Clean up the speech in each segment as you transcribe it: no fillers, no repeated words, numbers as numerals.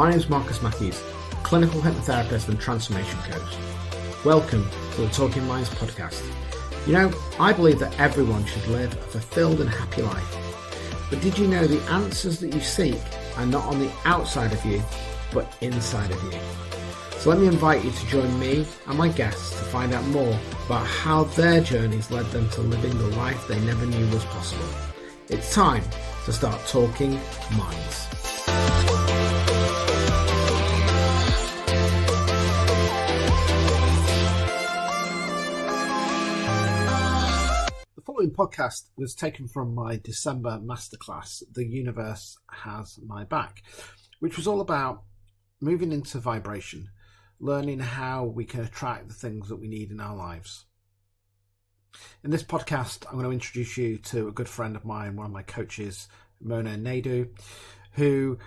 My name is Marcus Matthews, clinical hypnotherapist and transformation coach. Welcome to the Talking Minds podcast. You know, I believe that everyone should live a fulfilled and happy life. But did you know the answers that you seek are not on the outside of you, but inside of you? So let me invite you to join me and my guests to find out more about how their journeys led them to living the life they never knew was possible. It's time to start talking minds. The following podcast was taken from my December masterclass, The Universe Has My Back, which was all about moving into vibration, learning how we can attract the things that we need in our lives. In this podcast, I'm going to introduce you to a good friend of mine, one of my coaches, Mona Naidoo, who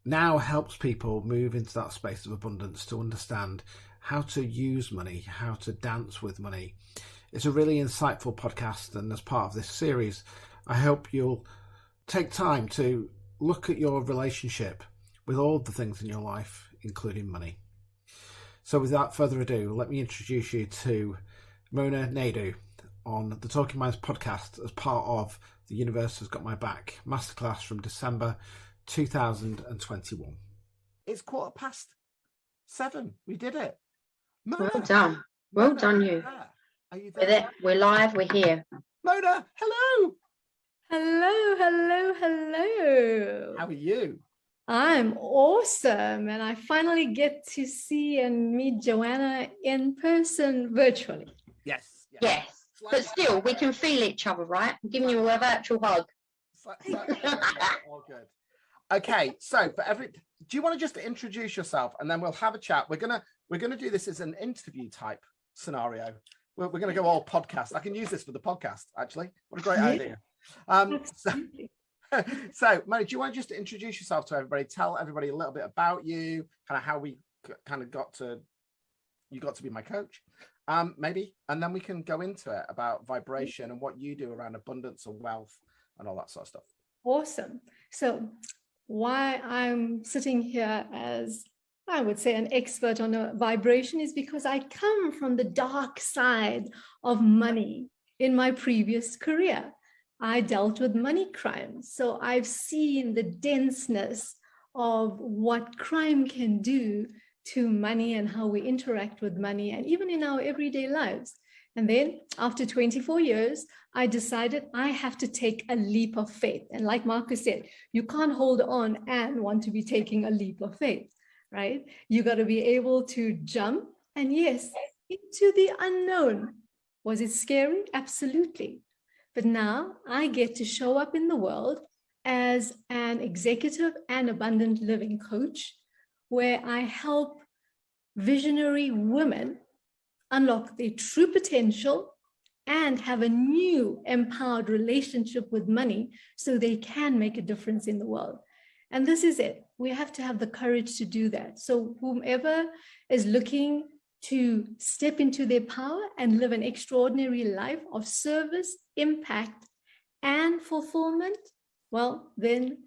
now helps people move into that space of abundance to understand how to use money, how to dance with money. It's a really insightful podcast, and as part of this series, I hope you'll take time to look at your relationship with all the things in your life, including money. So without further ado, let me introduce you to Mona Naidoo on the Talking Minds podcast as part of The Universe Has Got My Back masterclass from December 2021. It's 7:15. We did it. Mona, Well done. Well Mona, done, you. Are you We're there? there. We're live. We're here. Mona, hello. Hello. How are you? I'm awesome. And I finally get to see and meet Joanna in person virtually. Yes. Yes. But still, we can feel each other, right? I'm giving you a virtual hug. All good. Okay, so do you want to just introduce yourself and then we'll have a chat? We're gonna do this as an interview type scenario. We're gonna go all podcast. I can use this for the podcast, actually. What a great idea. So, Mona, do you want to just introduce yourself to everybody? Tell everybody a little bit about you, kind of how we kind of got to be my coach, maybe, and then we can go into it about vibration and what you do around abundance and wealth and all that sort of stuff. Awesome. So why I'm sitting here as, I would say, an expert on a vibration is because I come from the dark side of money in my previous career. I dealt with money crimes. So I've seen the denseness of what crime can do to money and how we interact with money and even in our everyday lives. And then after 24 years, I decided I have to take a leap of faith. And like Marcus said, you can't hold on and want to be taking a leap of faith, right? You got to be able to jump, and yes, into the unknown. Was it scary? Absolutely. But now I get to show up in the world as an executive and abundant living coach, where I help visionary women unlock their true potential and have a new empowered relationship with money so they can make a difference in the world. And this is it. We have to have the courage to do that. So whomever is looking to step into their power and live an extraordinary life of service, impact, and fulfillment, well, then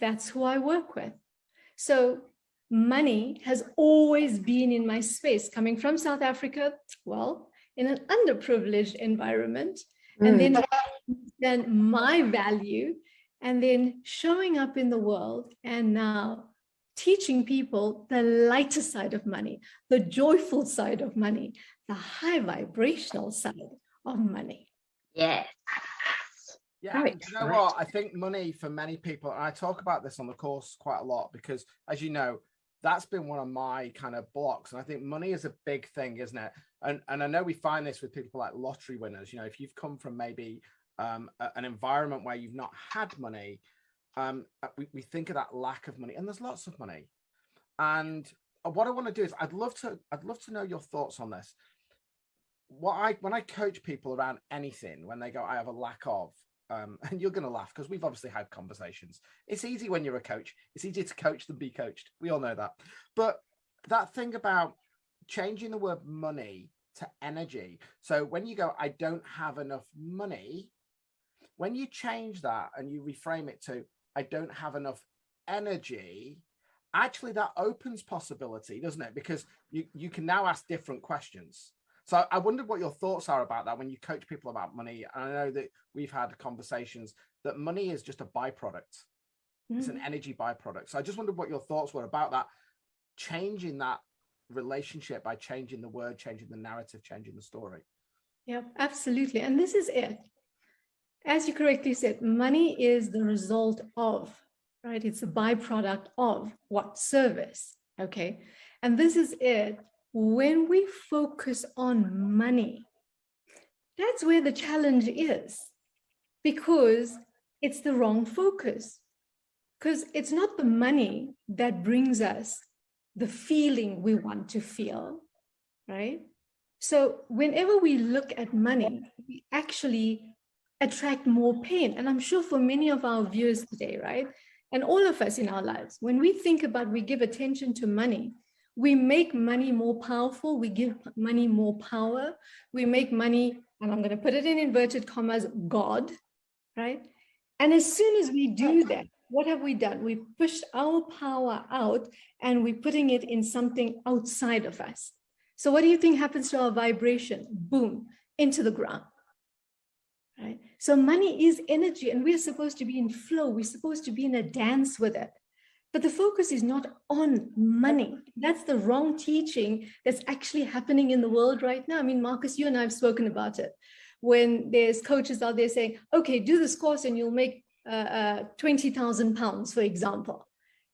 that's who I work with. So money has always been in my space, coming from South Africa, well, in an underprivileged environment, and then my value, and then showing up in the world, and now teaching people the lighter side of money, the joyful side of money, the high vibrational side of money. Yes. Yeah, and you know what? I think money for many people, and I talk about this on the course quite a lot because, as you know, that's been one of my kind of blocks. And I think money is a big thing, isn't it? And I know we find this with people like lottery winners. You know, if you've come from maybe an environment where you've not had money, we think of that lack of money, and there's lots of money. And what I want to do is I'd love to know your thoughts on this. When I coach people around anything, when they go, I have a lack of, and you're going to laugh because we've obviously had conversations. It's easy when you're a coach. It's easier to coach than be coached. We all know that. But that thing about changing the word money to energy. So when you go, I don't have enough money, when you change that and you reframe it to, I don't have enough energy, actually that opens possibility, doesn't it? Because you can now ask different questions. So I wondered what your thoughts are about that when you coach people about money. And I know that we've had conversations that money is just a byproduct. It's an energy byproduct. So I just wondered what your thoughts were about that, changing that relationship by changing the word, changing the narrative, changing the story. Yeah, absolutely. And this is it. As you correctly said, money is the result of, right? It's a byproduct of what? Service. Okay. And this is it. When we focus on money, that's where the challenge is, because it's the wrong focus. Because it's not the money that brings us the feeling we want to feel, right? So whenever we look at money, we actually attract more pain. And I'm sure for many of our viewers today, right? And all of us in our lives, when we think about, we give attention to money, we make money more powerful, we give money more power, we make money, and I'm going to put it in inverted commas, God, right? And as soon as we do that, what have we done? We've pushed our power out and we're putting it in something outside of us. So what do you think happens to our vibration? Boom, into the ground, right? So money is energy and we're supposed to be in flow. We're supposed to be in a dance with it. But the focus is not on money. That's the wrong teaching that's actually happening in the world right now. I mean, Marcus, you and I have spoken about it. When there's coaches out there saying, okay, do this course and you'll make 20,000 pounds, for example,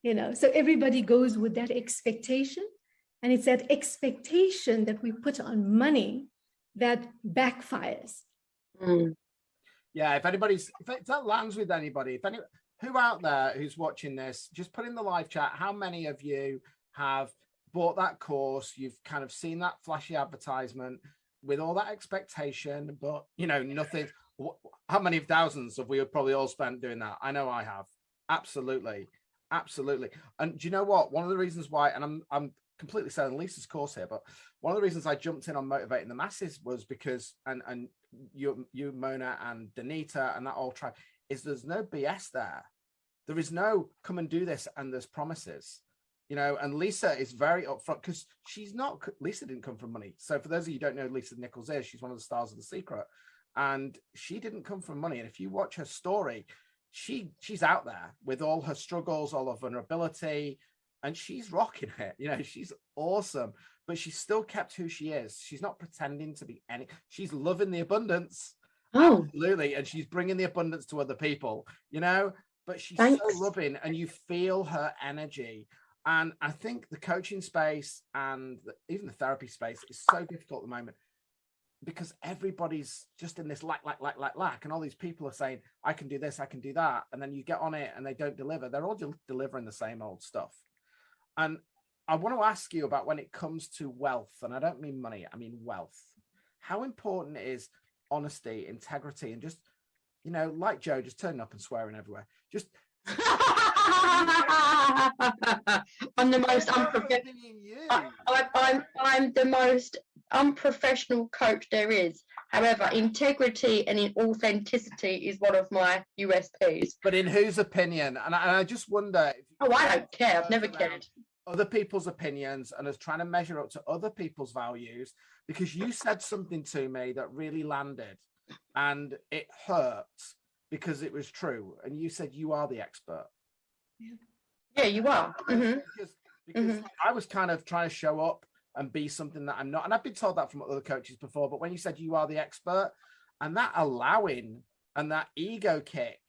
so everybody goes with that expectation, and it's that expectation that we put on money that backfires. Yeah, if that lands with anybody, who out there who's watching this, just put in the live chat, how many of you have bought that course, you've kind of seen that flashy advertisement with all that expectation, but nothing. How many thousands have we probably all spent doing that? I know I have. Absolutely. And do you know what? One of the reasons why, and I'm completely selling Lisa's course here, but one of the reasons I jumped in on Motivating the Masses was because, and you Mona and Danita and that all tribe, is there's no BS there. There is no come and do this and there's promises. And Lisa is very upfront because Lisa didn't come from money. So for those of you who don't know who Lisa Nichols is, she's one of the stars of The Secret. And she didn't come from money. And if you watch her story, she's out there with all her struggles, all her vulnerability, and she's rocking it. She's awesome, but she's still kept who she is. She's not pretending to be she's loving the abundance. Oh, absolutely. And she's bringing the abundance to other people, but she's so loving and you feel her energy. And I think the coaching space and even the therapy space is so difficult at the moment, because everybody's just in this lack. And all these people are saying, I can do this, I can do that. And then you get on it and they don't deliver. They're all delivering the same old stuff. And I want to ask you about when it comes to wealth, and I don't mean money, I mean wealth. How important is honesty, integrity, and just, like Joe, just turning up and swearing everywhere. Just I'm the most I'm the most unprofessional coach there is. However, integrity and authenticity is one of my USPs. But in whose opinion? And I just wonder. I don't care. I've never cared. Other people's opinions and is trying to measure up to other people's values, because you said something to me that really landed and it hurt because it was true. And you said you are the expert. Yeah, you are. Mm-hmm. Because I was kind of trying to show up and be something that I'm not. And I've been told that from other coaches before, but when you said you are the expert, and that allowing and that ego kick,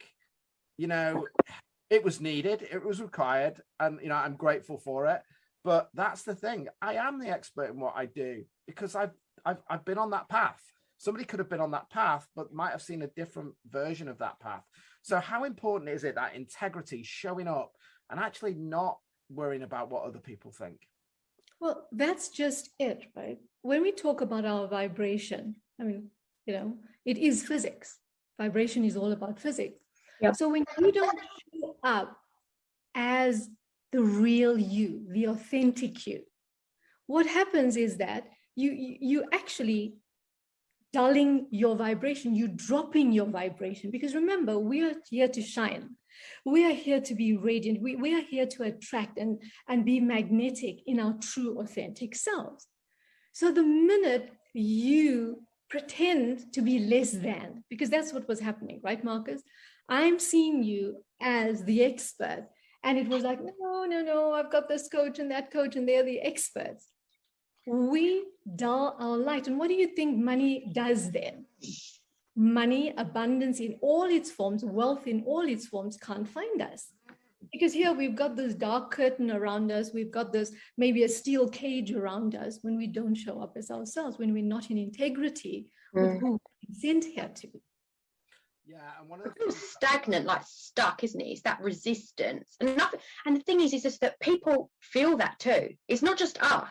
it was needed, it was required, and I'm grateful for it. But that's the thing. I am the expert in what I do because I've been on that path. Somebody could have been on that path, but might have seen a different version of that path. So how important is it, that integrity, showing up and actually not worrying about what other people think? Well, that's just it, right? When we talk about our vibration, I mean, it is physics. Vibration is all about physics. Yep. So when you don't show up as the real you, the authentic you, what happens is that you actually dulling your vibration, you're dropping your vibration. Because remember, we are here to shine. We are here to be radiant. We are here to attract and be magnetic in our true, authentic selves. So the minute you pretend to be less than, because that's what was happening, right, Marcus? I'm seeing you as the expert. And it was like, no, I've got this coach and that coach, and they're the experts. We dull our light. And what do you think money does then? Money, abundance in all its forms, wealth in all its forms can't find us. Because here we've got this dark curtain around us. We've got this, maybe a steel cage around us when we don't show up as ourselves, when we're not in integrity with who we're sent here to. Yeah, and one of the things, stagnant, like stuck, isn't it? It's that resistance, and nothing. And the thing is just that people feel that too. It's not just us.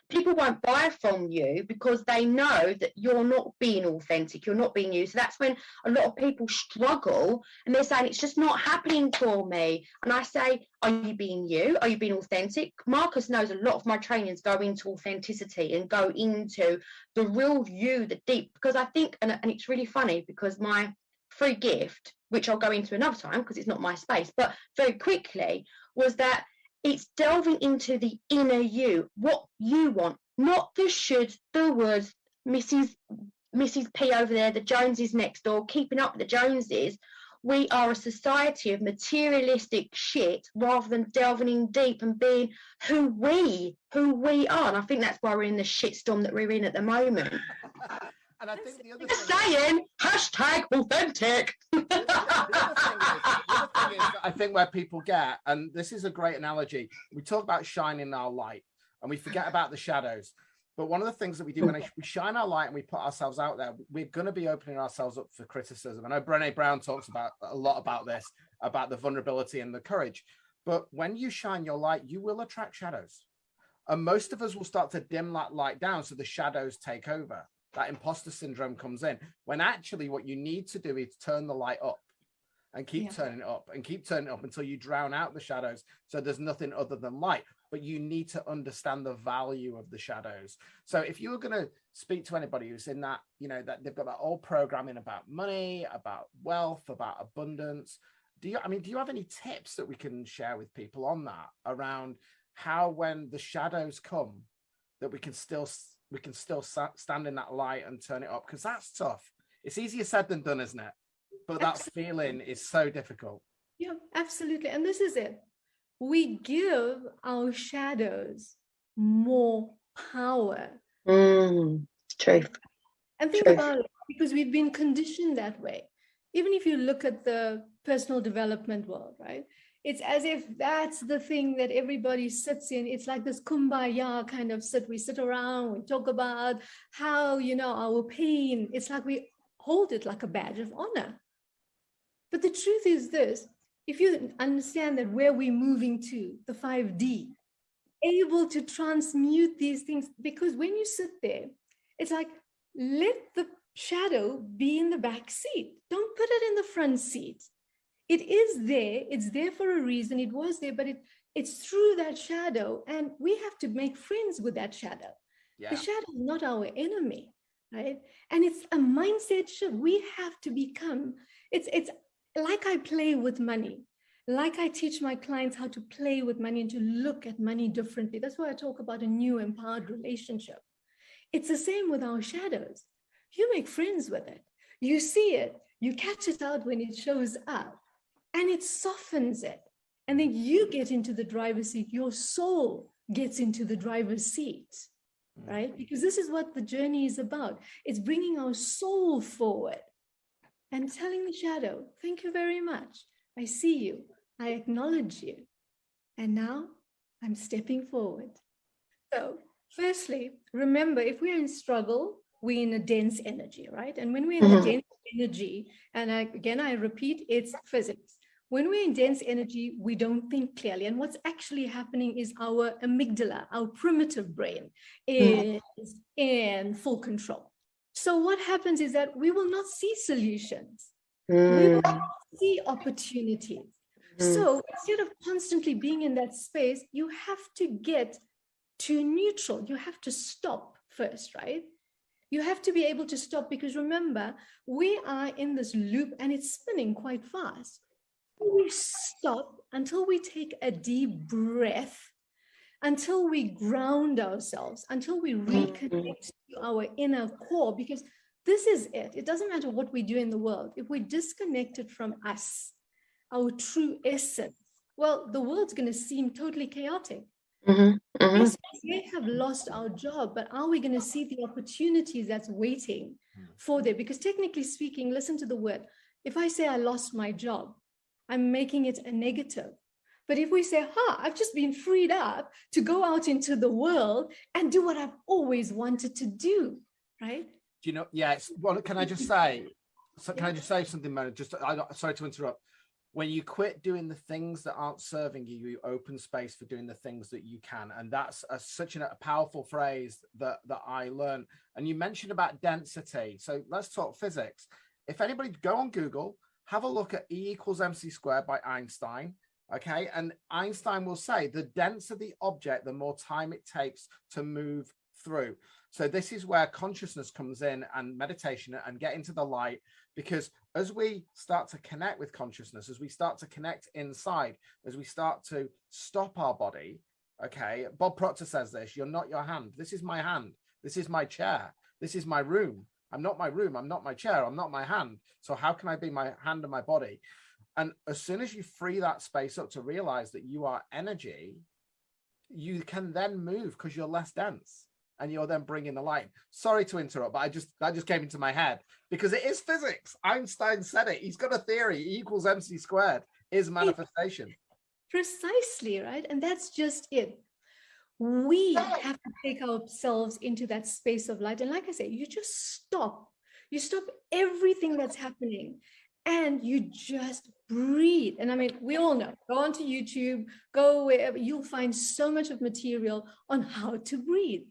People won't buy from you because they know that you're not being authentic, you're not being you. So that's when a lot of people struggle and they're saying, it's just not happening for me. And I say, are you being you? Are you being authentic? Marcus knows a lot of my trainings go into authenticity and go into the real you, the deep. Because I think, and it's really funny because my free gift, which I'll go into another time because it's not my space, but very quickly, was that it's delving into the inner you, what you want, not the shoulds, the woulds, Mrs. P over there, the Joneses next door, keeping up with the Joneses. We are a society of materialistic shit rather than delving in deep and being who we are. And I think that's why we're in the shitstorm that we're in at the moment. And I think the other thing hashtag authentic. The other thing is that I think where people get, and this is a great analogy, we talk about shining our light and we forget about the shadows. But one of the things that we do when we shine our light and we put ourselves out there, we're going to be opening ourselves up for criticism. I know Brené Brown talks about a lot about this, about the vulnerability and the courage. But when you shine your light, you will attract shadows. And most of us will start to dim that light down so the shadows take over. That imposter syndrome comes in, when actually what you need to do is turn the light up and keep turning it up and keep turning it up until you drown out the shadows. So there's nothing other than light, but you need to understand the value of the shadows. So if you were going to speak to anybody who's in that, you know, that they've got that old programming about money, about wealth, about abundance, do you have any tips that we can share with people on that, around how when the shadows come, that we can still stand in that light and turn it up? Because that's tough. It's easier said than done, isn't it? But that feeling is so difficult. Yeah, absolutely. And this is it. We give our shadows more power. True. And think about it, because we've been conditioned that way. Even if you look at the personal development world, right? It's as if that's the thing that everybody sits in. It's like this kumbaya kind of sit. We sit around, we talk about how, our pain. It's like we hold it like a badge of honor. But the truth is this: if you understand that where we're moving to, the 5D, able to transmute these things, because when you sit there, it's like, let the shadow be in the back seat. Don't put it in the front seat. It is there. It's there for a reason. It was there, but it's through that shadow. And we have to make friends with that shadow. Yeah. The shadow is not our enemy, right? And it's a mindset shift. We have to become, it's like I play with money. Like I teach my clients how to play with money and to look at money differently. That's why I talk about a new empowered relationship. It's the same with our shadows. You make friends with it. You see it. You catch it out when it shows up. And it softens it. And then you get into the driver's seat. Your soul gets into the driver's seat, right? Because this is what the journey is about. It's bringing our soul forward and telling the shadow, thank you very much. I see you. I acknowledge you. And now I'm stepping forward. So firstly, remember, if we're in struggle, we're in a dense energy, right? And when we're in the dense energy, and I repeat, it's physics. When we're in dense energy, we don't think clearly. And what's actually happening is our amygdala, our primitive brain, is in full control. So what happens is that we will not see solutions. We will not see opportunities. So instead of constantly being in that space, you have to get to neutral. You have to stop first, right? You have to be able to stop, because remember, we are in this loop and it's spinning quite fast. We stop until we take a deep breath, until we ground ourselves, until we reconnect to our inner core, because this is it. It doesn't matter what we do in the world. If we're disconnected from us, our true essence, well, the world's going to seem totally chaotic. Yes, we may have lost our job, but are we going to see the opportunities that's waiting for there? Because technically speaking, listen to the word. If I say I lost my job, I'm making it a negative. But if we say, I've just been freed up to go out into the world and do what I've always wanted to do, right? Do you know? Yeah. Well, can I just say? Can I just say something, Mona? Sorry to interrupt. When you quit doing the things that aren't serving you, you open space for doing the things that you can. And that's such a powerful phrase that I learned. And you mentioned about density. So let's talk physics. If anybody go on Google, have a look at E equals mc squared by Einstein. Okay. And Einstein will say the denser the object, the more time it takes to move through. So this is where consciousness comes in, and meditation, and get into the light, because as we start to connect with consciousness, as we start to connect inside, as we start to stop our body, okay, Bob Proctor says this: you're not your hand. This is my hand. This is my chair. This is my room. I'm not my room. I'm not my chair. I'm not my hand. So how can I be my hand and my body? And as soon as you free that space up to realize that you are energy, you can then move, because you're less dense. And you're then bringing the light. Sorry to interrupt, but that just came into my head, because it is physics. Einstein said it. He's got a theory. E equals mc squared is manifestation. Precisely, right? And that's just it. We have to take ourselves into that space of light. And like I say, you just stop. You stop everything that's happening, and you just breathe. And I mean, we all know, go onto YouTube, go wherever, you'll find so much of material on how to breathe.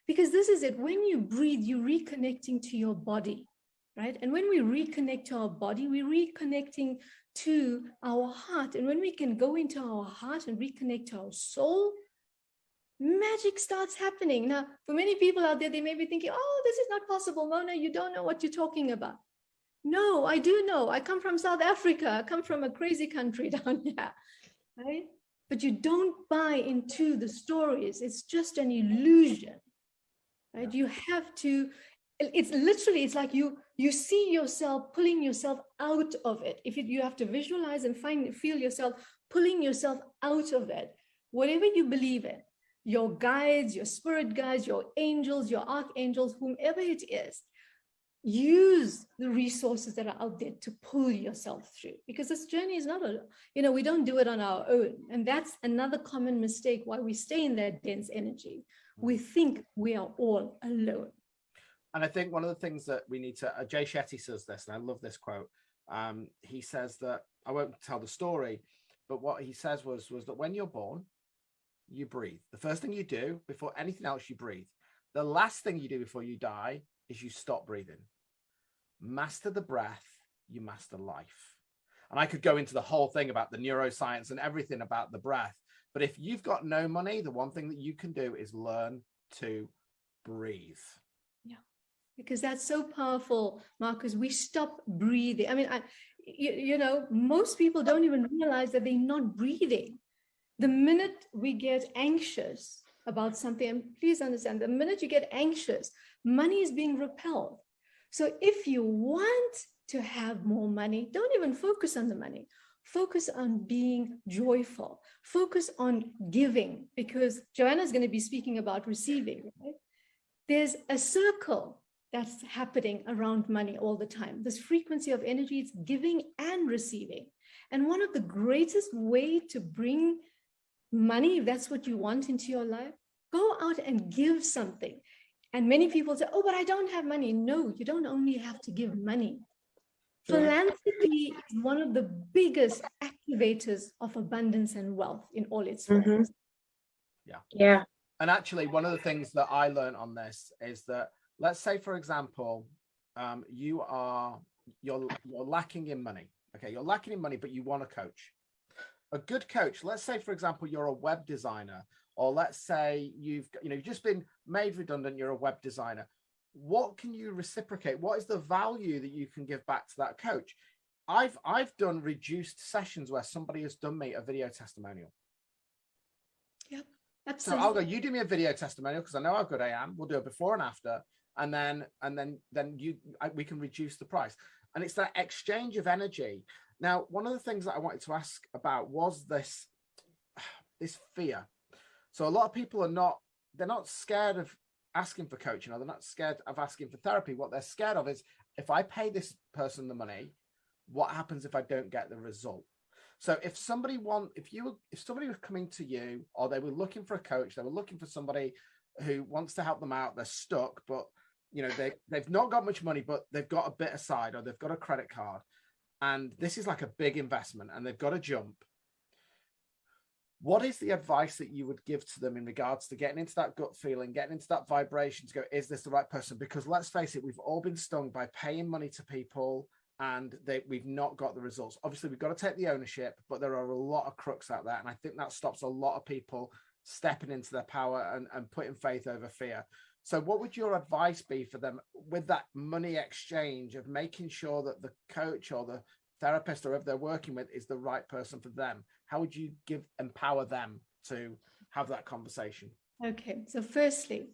Because this is it. When you breathe, you're reconnecting to your body, right? And when we reconnect to our body, we're reconnecting to our heart. And when we can go into our heart and reconnect to our soul, magic starts happening. Now, for many people out there, they may be thinking, oh, this is not possible, Mona, you don't know what you're talking about. No, I do know. I come from South Africa. I come from a crazy country down here, right? But you don't buy into the stories. It's just an illusion. Right? You have to, it's like you see yourself pulling yourself out of it. You have to visualize and feel yourself pulling yourself out of it. Whatever you believe in, your guides, your spirit guides, your angels, your archangels, whomever it is, use the resources that are out there to pull yourself through, because this journey is not we don't do it on our own. And that's another common mistake why we stay in that dense energy. We think we are all alone. And I think one of the things that we need to, Jay Shetty says this, and I love this quote. He says that, I won't tell the story, but what he says was that when you're born, you breathe. The first thing you do before anything else, you breathe. The last thing you do before you die is you stop breathing. Master the breath, you master life. And I could go into the whole thing about the neuroscience and everything about the breath. But if you've got no money, the one thing that you can do is learn to breathe. Yeah, because that's so powerful, Marcus. We stop breathing. I mean, most people don't even realize that they're not breathing. The minute we get anxious about something, and please understand, the minute you get anxious, money is being repelled. So if you want to have more money, don't even focus on the money. Focus on being joyful. Focus on giving, because Joanna's going to be speaking about receiving, right? There's a circle that's happening around money all the time. This frequency of energy, it's giving and receiving. And one of the greatest way to bring money, if that's what you want into your life, go out and give something. And many people say, oh, but I don't have money. No, you don't only have to give money. Philanthropy is one of the biggest activators of abundance and wealth in all its forms. Yeah. And actually, one of the things that I learned on this is that, let's say, for example, you're lacking in money. Okay, you're lacking in money, but you want a coach. A good coach, let's say, for example, you're a web designer, or let's say you've just been made redundant, you're a web designer. what can you reciprocate? What is the value that you can give back to that coach? I've done reduced sessions where somebody has done me a video testimonial. Yep, So absolutely. I'll go, you do me a video testimonial because I know how good I am. We'll do a before and after, and then we can reduce the price. And it's that exchange of energy. Now, one of the things that I wanted to ask about was this fear. So a lot of people they're not scared of asking for coaching, or they're not scared of asking for therapy. What they're scared of is, if I pay this person the money, what happens if I don't get the result? So if somebody was coming to you, or they were looking for a coach, they were looking for somebody who wants to help them out, they're stuck, but they've not got much money, but they've got a bit aside, or they've got a credit card, and this is like a big investment, and they've got to jump. What is the advice that you would give to them in regards to getting into that gut feeling, getting into that vibration to go, is this the right person? Because let's face it, we've all been stung by paying money to people and we've not got the results. Obviously, we've got to take the ownership, but there are a lot of crooks out there. And I think that stops a lot of people stepping into their power and putting faith over fear. So what would your advice be for them with that money exchange of making sure that the coach or the therapist or whoever they're working with is the right person for them? How would you empower them to have that conversation? Okay, so firstly,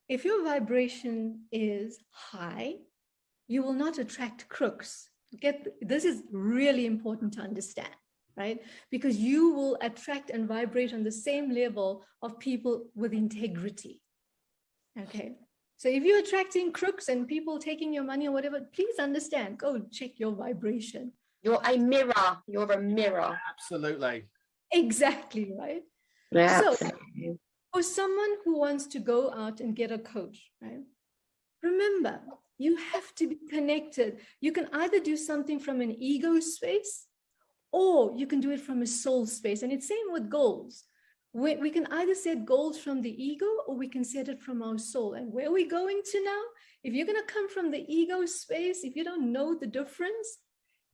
if your vibration is high, you will not attract crooks. This is really important to understand, right? Because you will attract and vibrate on the same level of people with integrity. Okay, so if you're attracting crooks and people taking your money or whatever, please understand, go check your vibration. You're a mirror. You're a mirror. Absolutely. Exactly, right? Yeah. So for someone who wants to go out and get a coach, right? Remember, you have to be connected. You can either do something from an ego space, or you can do it from a soul space. And it's same with goals. We can either set goals from the ego, or we can set it from our soul. And where are we going to now? If you're going to come from the ego space, if you don't know the difference,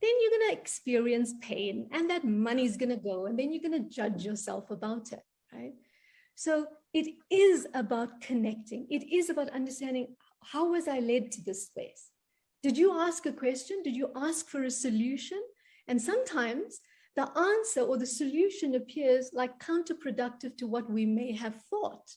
then you're going to experience pain, and that money is going to go, and then you're going to judge yourself about it, right? So it is about connecting. It is about understanding, how was I led to this space? Did you ask a question? Did you ask for a solution? And sometimes the answer or the solution appears like counterproductive to what we may have thought.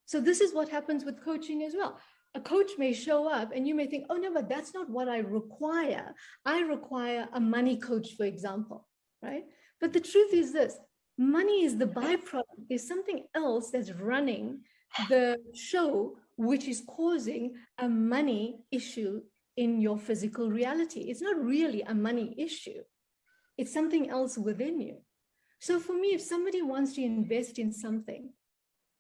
So this is what happens with coaching as well. A coach may show up and you may think, oh no, but that's not what I require. I require a money coach, for example, right? But the truth is this: money is the byproduct. There's something else that's running the show, which is causing a money issue in your physical reality. It's not really a money issue. It's something else within you. So for me, if somebody wants to invest in something,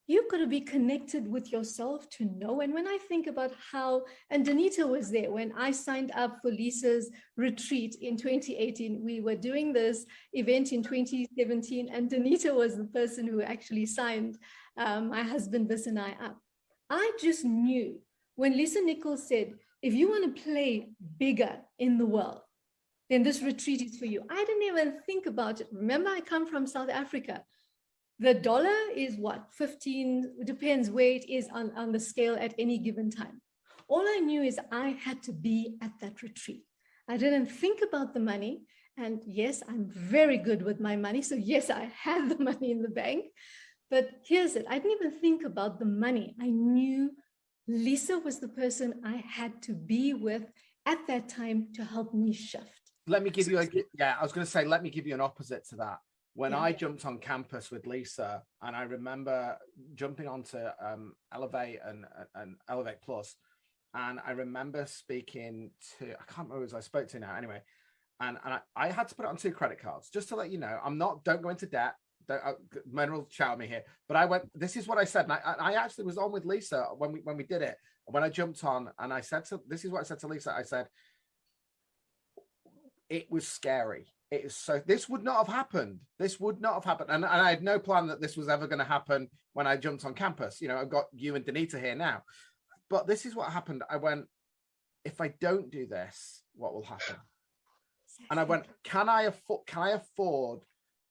you've got to be connected with yourself to know. And when I think about how, and Danita was there when I signed up for Lisa's retreat in 2018, we were doing this event in 2017, and Danita was the person who actually signed my husband, Vis, and I up. I just knew when Lisa Nichols said, if you want to play bigger in the world, then this retreat is for you. I didn't even think about it. Remember, I come from South Africa. The dollar is what, 15, depends where it is on the scale at any given time. All I knew is I had to be at that retreat. I didn't think about the money. And yes, I'm very good with my money. So yes, I had the money in the bank. But here's it. I didn't even think about the money. I knew Lisa was the person I had to be with at that time to help me shift. Let me give you let me give you an opposite to that. When I jumped on campus with Lisa, and I remember jumping onto Elevate and Elevate Plus, and I remember speaking to, I can't remember who I spoke to now, anyway, and I had to put it on 2 credit cards, just to let you know, don't go into debt, men will shout at me here, but this is what I said, and I actually was on with Lisa when we did it, when I jumped on, and this is what I said to Lisa, I said, it was scary. It is so. This would not have happened. And I had no plan that this was ever going to happen when I jumped on campus. I've got you and Danita here now. But this is what happened. I went, if I don't do this, what will happen? And I went, can I afford?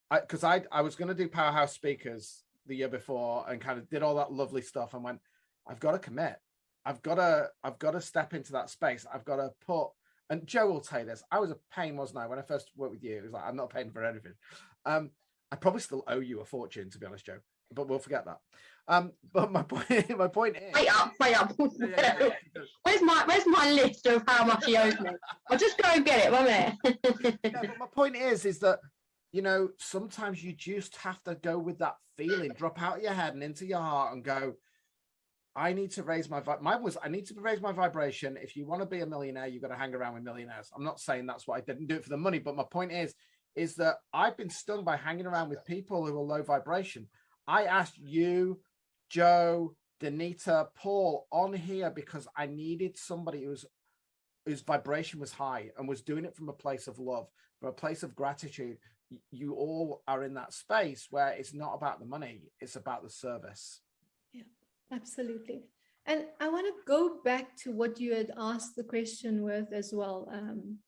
Because I was going to do Powerhouse Speakers the year before and kind of did all that lovely stuff and went, I've got to commit. I've got to step into that space. I've got to put, and Joe will tell you this, I was a pain, wasn't I? When I first worked with you, it was like, I'm not paying for anything. I probably still owe you a fortune, to be honest, Joe, but we'll forget that. But my point is, wait up. Yeah. Where's my list of how much he owes me? I'll just go and get it, won't I? But my point is that, you know, sometimes you just have to go with that feeling, drop out of your head and into your heart and go, I need to raise I need to raise my vibration. If you want to be a millionaire, you've got to hang around with millionaires. I'm not saying that's what I didn't do it for the money, but my point is that I've been stung by hanging around with people who are low vibration. I asked you, Joe, Danita, Paul on here because I needed somebody whose vibration was high and was doing it from a place of love, from a place of gratitude. You all are in that space where it's not about the money, it's about the service. Yeah, absolutely. And I want to go back to what you had asked the question with as well,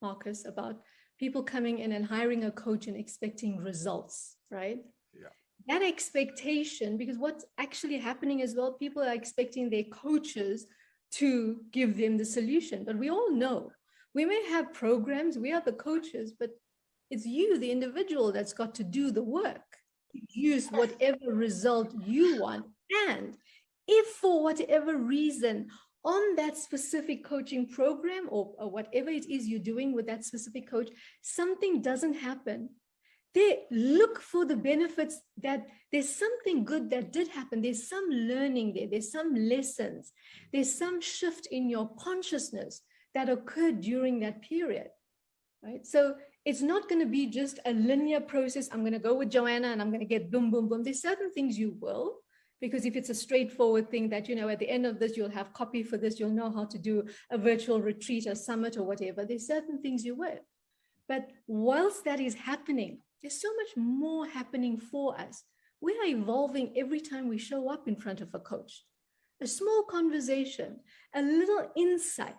Marcus, about people coming in and hiring a coach and expecting results, right? Yeah. That expectation, because what's actually happening as well, people are expecting their coaches to give them the solution. But we all know we may have programs, we are the coaches, but it's you, the individual, that's got to do the work, use whatever result you want. And if for whatever reason on that specific coaching program or whatever it is you're doing with that specific coach, something doesn't happen, they look for the benefits, that there's something good that did happen. There's some learning there. There's some lessons. There's some shift in your consciousness that occurred during that period, right? So it's not going to be just a linear process. I'm going to go with Joanna and I'm going to get boom, boom, boom. There's certain things you will, because if it's a straightforward thing that, you know, at the end of this, you'll have copy for this, you'll know how to do a virtual retreat, a summit or whatever. There's certain things you will. But whilst that is happening, there's so much more happening for us. We are evolving every time we show up in front of a coach. A small conversation, a little insight,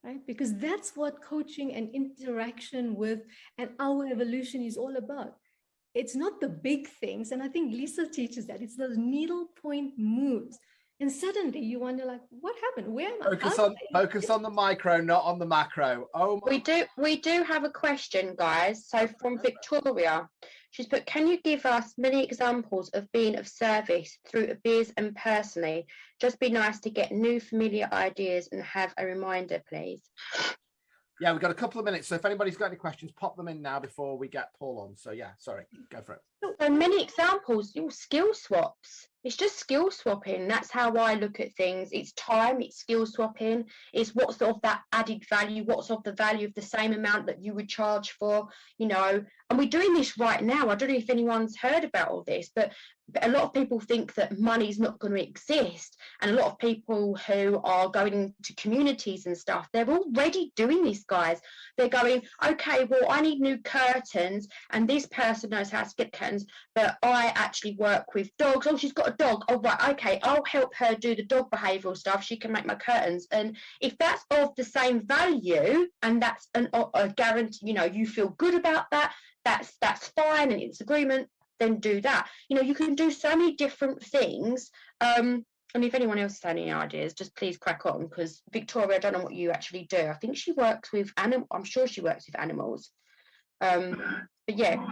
right? Because that's what coaching and interaction with and our evolution is all about. It's not the big things. And I think Lisa teaches that. It's those needle point moves. And suddenly you wonder, like, what happened? Where am I? Focus on the micro, not on the macro. Oh, my. We do have a question, guys. So from Victoria, she's put, can you give us many examples of being of service through a biz and personally? Just be nice to get new familiar ideas and have a reminder, please. Yeah, we've got a couple of minutes. So if anybody's got any questions, pop them in now before we get Paul on. So yeah, sorry, go for it. So many examples, skill swaps. It's just skill swapping. That's how I look at things. It's time, it's skill swapping. It's what's of that added value, what's of the value of the same amount that you would charge for, you know. And we're doing this right now. I don't know if anyone's heard about all this, but a lot of people think that money's not going to exist. And a lot of people who are going to communities and stuff, they're already doing this, guys. They're going, okay, well, I need new curtains and this person knows how to get curtains, but I actually work with dogs. Oh, she's got a dog. Oh, right, okay, I'll help her do the dog behavioural stuff. She can make my curtains. And if that's of the same value and that's a guarantee, you know, you feel good about that, that's fine and it's agreement, then do that. You know, you can do so many different things. And if anyone else has any ideas, just please crack on, because Victoria, I don't know what you actually do. I think she works with animals. I'm sure she works with animals. But yeah,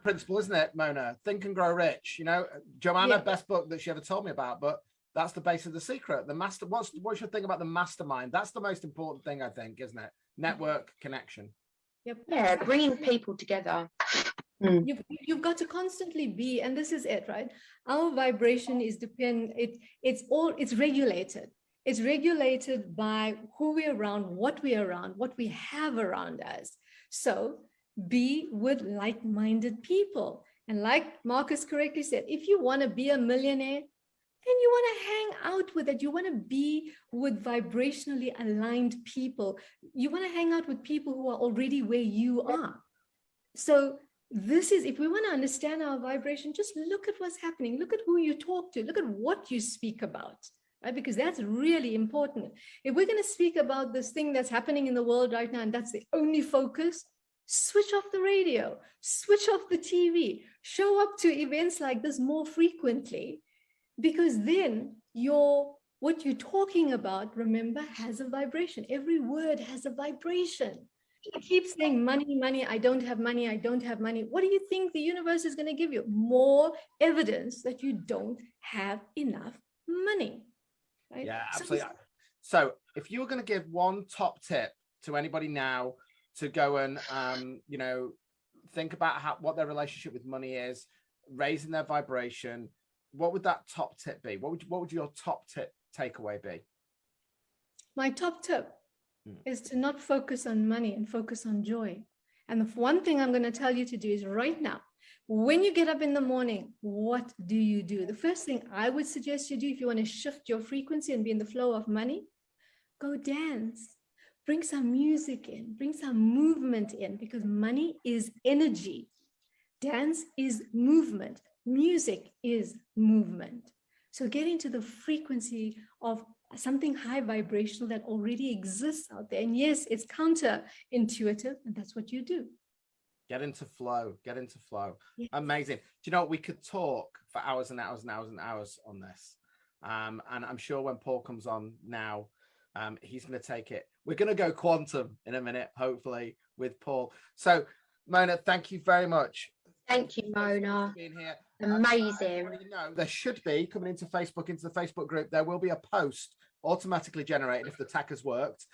principle, isn't it, Mona? Think and Grow Rich. You know, Joanna, Yeah. best book that she ever told me about. But that's the base of the secret. The master. What's your thing about the mastermind? That's the most important thing, I think, isn't it? Network connection. Yep. yeah, bringing people together. You've got to constantly be, and this is it, right? Our vibration is it's regulated. It's regulated by who we're around, what we have around us. So be with like-minded people. And like Marcus correctly said, if you want to be a millionaire, then you want to hang out with it. You want to be with vibrationally aligned people. You want to hang out with people who are already where you are. So this is, if we want to understand our vibration, just look at what's happening. Look at who you talk to. Look at what you speak about, right? Because that's really important. If we're going to speak about this thing that's happening in the world right now, and that's the only focus, switch off the radio, switch off the TV, show up to events like this more frequently, because then your what you're talking about, remember, has a vibration. Every word has a vibration. You keep saying money, money, I don't have money, I don't have money. What do you think the universe is going to give you? More evidence that you don't have enough money. Right? Yeah, absolutely. So if you were going to give one top tip to anybody now to go and, think about what their relationship with money is, raising their vibration, what would that top tip be? What would your top tip takeaway be? My top tip is to not focus on money and focus on joy. And the one thing I'm going to tell you to do is right now, when you get up in the morning, what do you do? The first thing I would suggest you do, if you want to shift your frequency and be in the flow of money, go dance. Bring some music in, bring some movement in, because money is energy. Dance is movement. Music is movement. So get into the frequency of something high vibrational that already exists out there. And yes, it's counterintuitive, and that's what you do. Get into flow. Yes. Amazing. Do you know, we could talk for hours and hours and hours and hours on this. And I'm sure when Paul comes on now, he's going to take it. We're going to go quantum in a minute, hopefully, with Paul. So, Mona, thank you very much. Thank you, Mona. Being here. Amazing. There should be, coming into the Facebook group, there will be a post automatically generated if the tech has worked.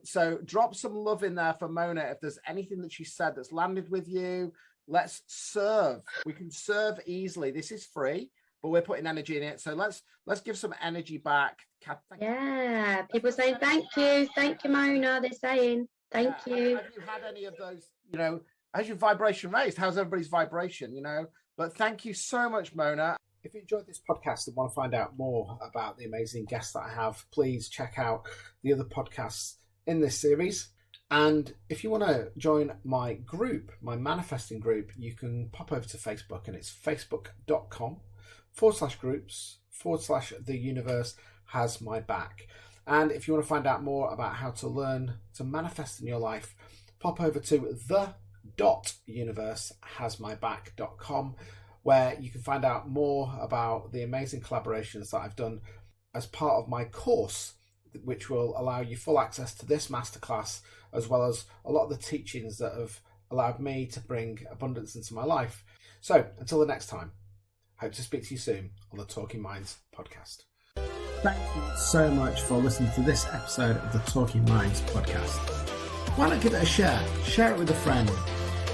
So drop some love in there for Mona. If there's anything that she said that's landed with you, let's serve. We can serve easily. This is free, but we're putting energy in it. So let's give some energy back. Yeah, people saying thank you, Mona. They're saying thank you. Have you had any of those, has your vibration raised? How's everybody's vibration, But thank you so much, Mona. If you enjoyed this podcast and want to find out more about the amazing guests that I have, please check out the other podcasts in this series. And if you want to join my group, my manifesting group, you can pop over to Facebook, and it's facebook.com/groups/the universe has my back. And if you want to find out more about how to learn to manifest in your life, pop over to the.universehasmyback.com, where you can find out more about the amazing collaborations that I've done as part of my course, which will allow you full access to this masterclass, as well as a lot of the teachings that have allowed me to bring abundance into my life. So until the next time, hope to speak to you soon on the Talking Minds podcast. Thank you so much for listening to this episode of the Talking Minds podcast. Why not give it a share it with a friend,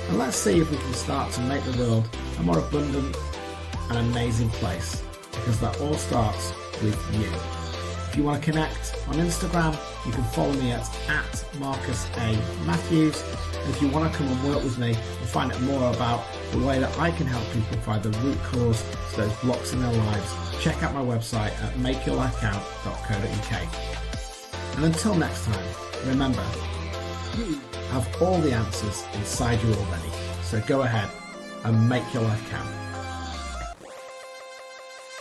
and let's see if we can start to make the world a more abundant and amazing place, because that all starts with you. If you want to connect on Instagram, you can follow me at Marcus A. Matthews. And if you want to come and work with me and find out more about the way that I can help people find the root cause to those blocks in their lives, check out my website at makeyourlifecount.co.uk. And until next time, remember, you have all the answers inside you already. So go ahead and make your life count.